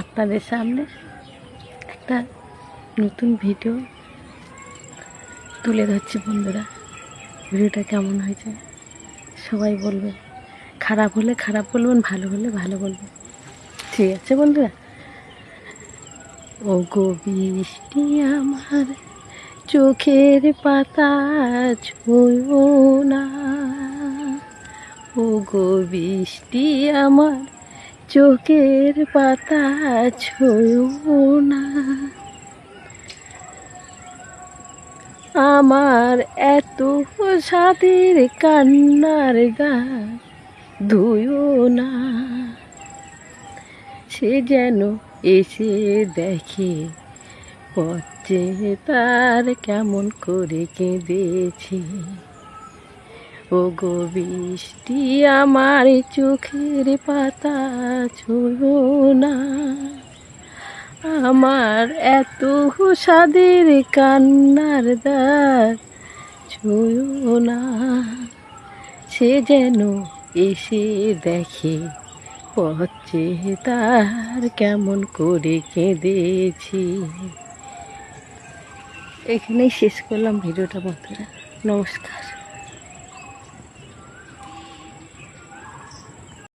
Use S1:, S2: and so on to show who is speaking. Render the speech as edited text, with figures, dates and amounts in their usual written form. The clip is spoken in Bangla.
S1: আপনাদের সামনে একটা নতুন ভিডিও তুলে ধরছি বন্ধুরা। ভিডিওটা কেমন হয়েছে সবাই বলবেন, খারাপ হলে খারাপ বলবেন, ভালো হলে ভালো বলবেন, ঠিক আছে বন্ধুরা? ও গো বৃষ্টি আমার চোখের পাতা ছুঁয়ো না, ও গো বৃষ্টি আমার চোখের পাতা ছুঁয়ো না, আমার এত সাদের কান্নার দাগ ধুয়ো না, সে যেন এসে দেখে পথে তার কেমন করে কেঁদেছি। ও গো বৃষ্টি আমার চোখের পাতা ছুঁয়ো না, আমার এত সাদের কান্নার দাগ ছুঁয়ো না, সে যেন এসে দেখে পথে তার কেমন করে কেঁদেছি। এখানেই শেষ করলাম ভিডিওটা বন্ধুরা, নমস্কার।